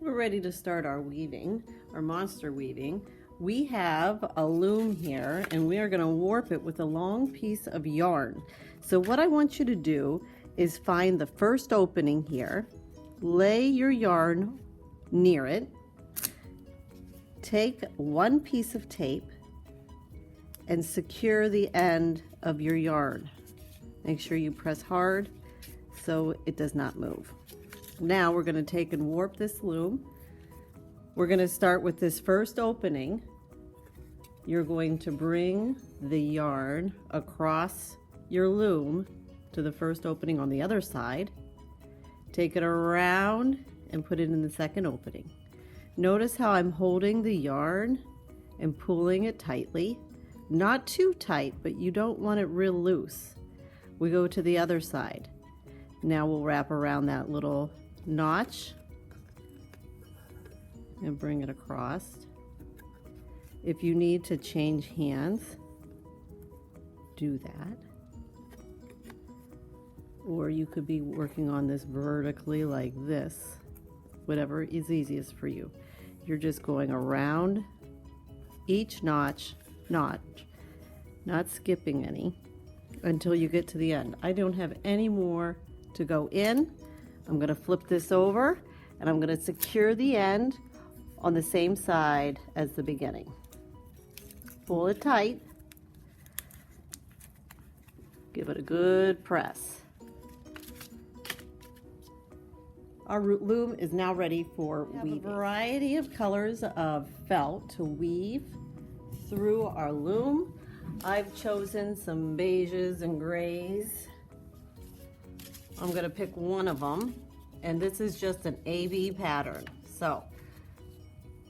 We're ready to start our weaving, our monster weaving. We have a loom here and we are going to warp it with a long piece of yarn. So what I want you to do is find the first opening here, lay your yarn near it, take one piece of tape and secure the end of your yarn. Make sure you press hard so it does not move. Now we're going to take and warp this loom. We're going to start with this first opening. You're going to bring the yarn across your loom to the first opening on the other side. Take it around and put it in the second opening. Notice how I'm holding the yarn and pulling it tightly. Not too tight, but you don't want it real loose. We go to the other side. Now we'll wrap around that little notch and bring it across. If you need to change hands, do that. Or you could be working on this vertically like this, whatever is easiest for you. You're just going around each notch, not skipping any, until you get to the end. I don't have any more to go in. I'm going to flip this over and I'm going to secure the end on the same side as the beginning. Pull it tight. Give it a good press. Our loom is now ready for weaving. We have a variety of colors of felt to weave through our loom. I've chosen some beiges and grays. I'm going to pick one of them, and this is just an AB pattern. So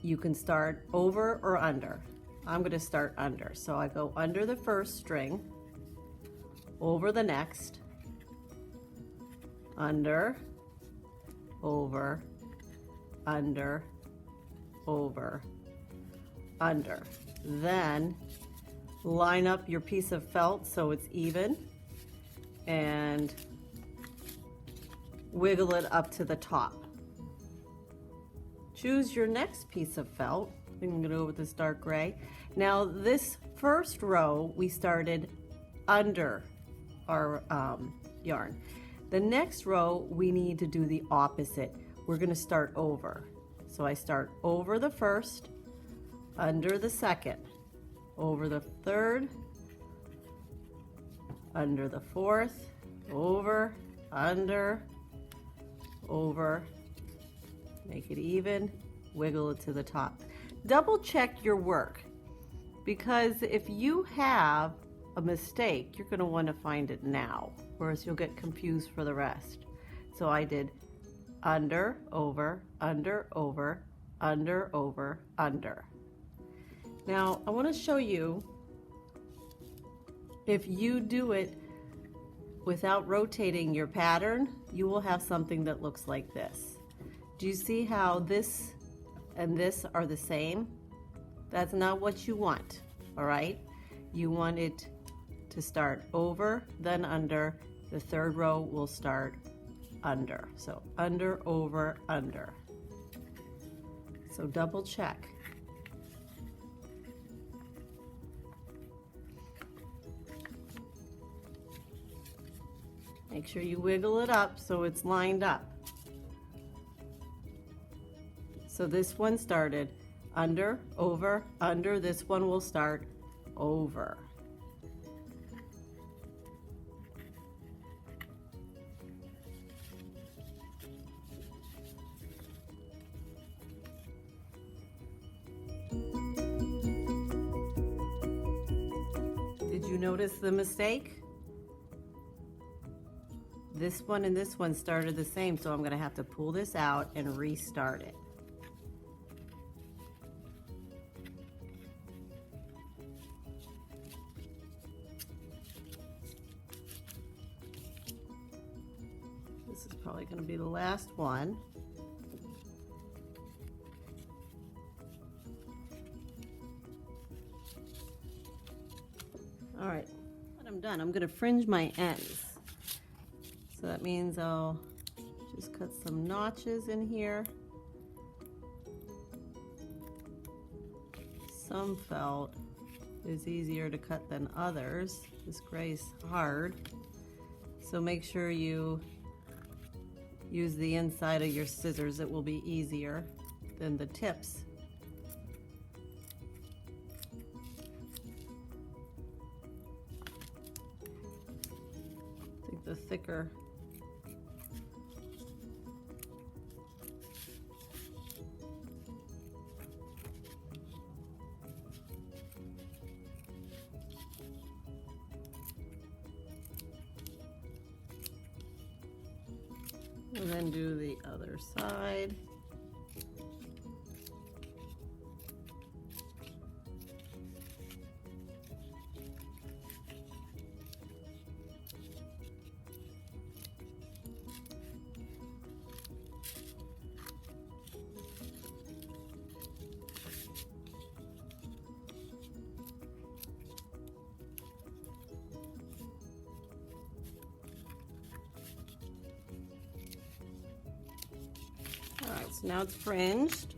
you can start over or under. I'm going to start under. So I go under the first string, over the next, under, over, under, over, under. Then line up your piece of felt so it's even and wiggle it up to the top. Choose your next piece of felt. I'm going to go with this dark gray. Now this first row we started under our yarn. The next row we need to do the opposite. We're going to start over. So I start over the first, under the second, over the third, under the fourth, over, under, over, make it even, wiggle it to the top. Double check your work, because if you have a mistake, you're going to want to find it now, or else you'll get confused for the rest. So I did under, over, under, over, under, over, under. Now I want to show you, if you do it without rotating your pattern, you will have something that looks like this. Do you see how this and this are the same? That's not what you want, all right? You want it to start over, then under. The third row will start under. So under, over, under. So double check. Make sure you wiggle it up so it's lined up. So this one started under, over, under. This one will start over. Did you notice the mistake? This one and this one started the same, so I'm going to have to pull this out and restart it. This is probably going to be the last one. All right, when I'm done, I'm going to fringe my ends. So that means I'll just cut some notches in here some felt is easier to cut than others. This gray's hard. So make sure you use the inside of your scissors. It will be easier than the tips. I think the thicker and then do the other side. Alright, so now it's fringed.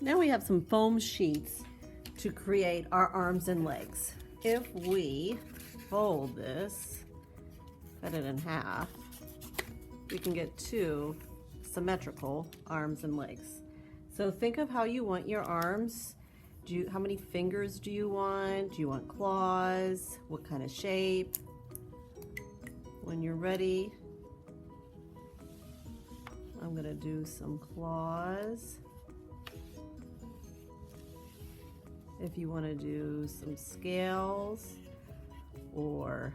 Now we have some foam sheets to create our arms and legs. If we fold this, cut it in half, we can get two symmetrical arms and legs. So think of how you want your arms. How many fingers do you want? Do you want claws? What kind of shape? When you're ready, I'm gonna do some claws. If you want to do some scales or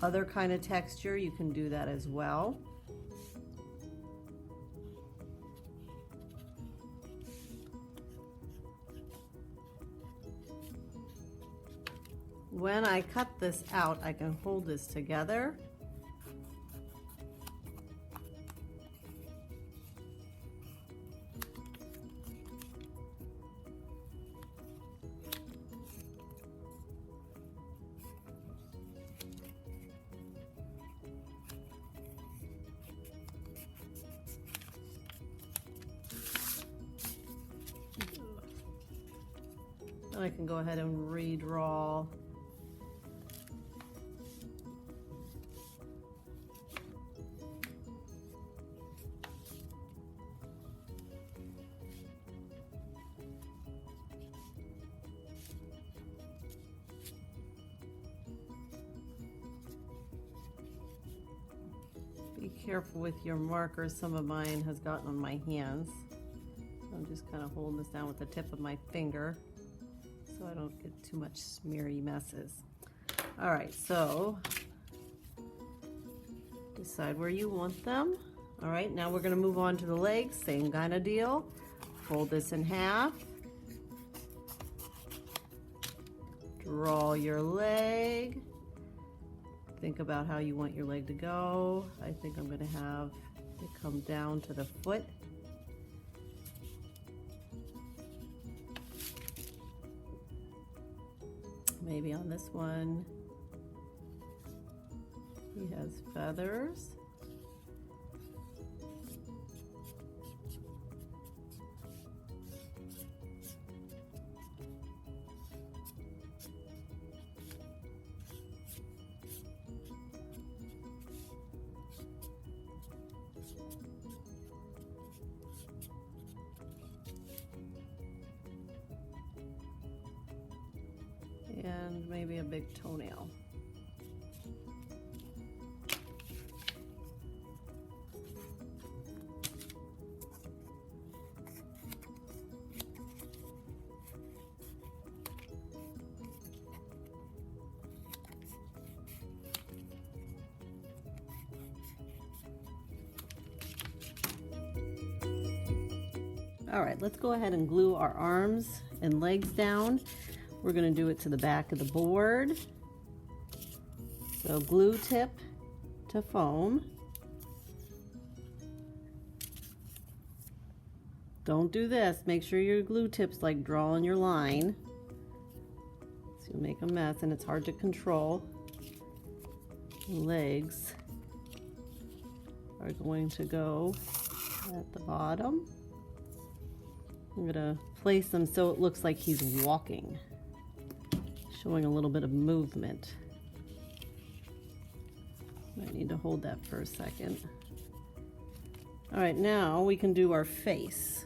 other kind of texture, you can do that as well. When I cut this out, I can hold this together. Then I can go ahead and redraw . Be careful with your markers. Some of mine has gotten on my hands. I'm just kind of holding this down with the tip of my finger so I don't get too much smeary messes. All right, so decide where you want them. All right, now we're going to move on to the legs. Same kind of deal. Fold this in half. Draw your leg. Think about how you want your leg to go. I think I'm going to have it come down to the foot. Maybe on this one, he has feathers. And maybe a big toenail. All right, let's go ahead and glue our arms and legs down. We're going to do it to the back of the board. So glue tip to foam. Don't do this. Make sure your glue tip's like drawing your line. So you'll make a mess and it's hard to control. Legs are going to go at the bottom. I'm gonna place him so it looks like he's walking, showing a little bit of movement. I need to hold that for a second. All right, now we can do our face.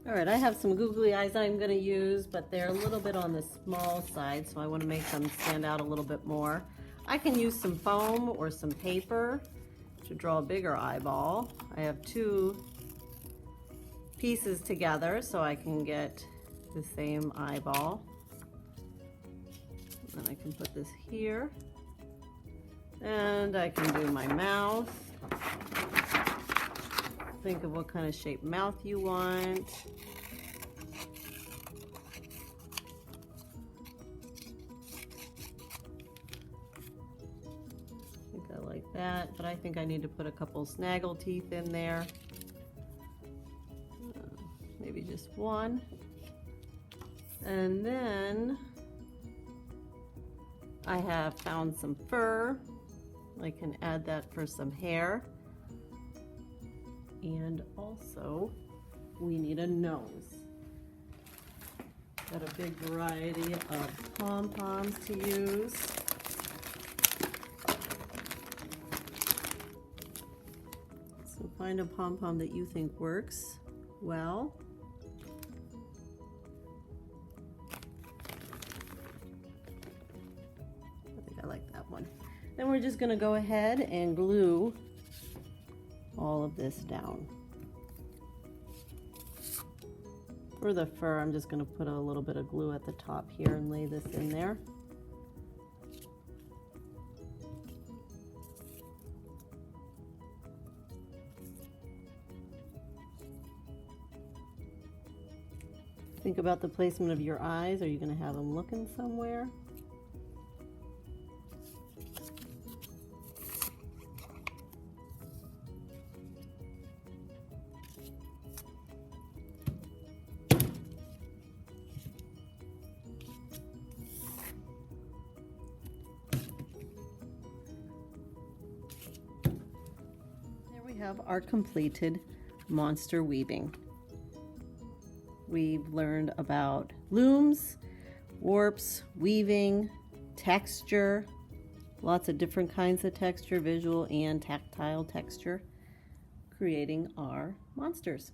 All right, I have some googly eyes I'm gonna use, but they're a little bit on the small side, so I wanna make them stand out a little bit more. I can use some foam or some paper to draw a bigger eyeball. I have two pieces together so I can get the same eyeball. And I can put this here. And I can do my mouth. Think of what kind of shape mouth you want. I think I like that, but I think I need to put a couple snaggle teeth in there. Maybe just one. And then I have found some fur. I can add that for some hair. And also, we need a nose. Got a big variety of pom-poms to use. So find a pom-pom that you think works well. I like that one. Then we're just going to go ahead and glue all of this down. For the fur, I'm just going to put a little bit of glue at the top here and lay this in there. Think about the placement of your eyes. Are you going to have them looking somewhere? Have our completed monster weaving. We've learned about looms, warps, weaving, texture, lots of different kinds of texture, visual and tactile texture, creating our monsters.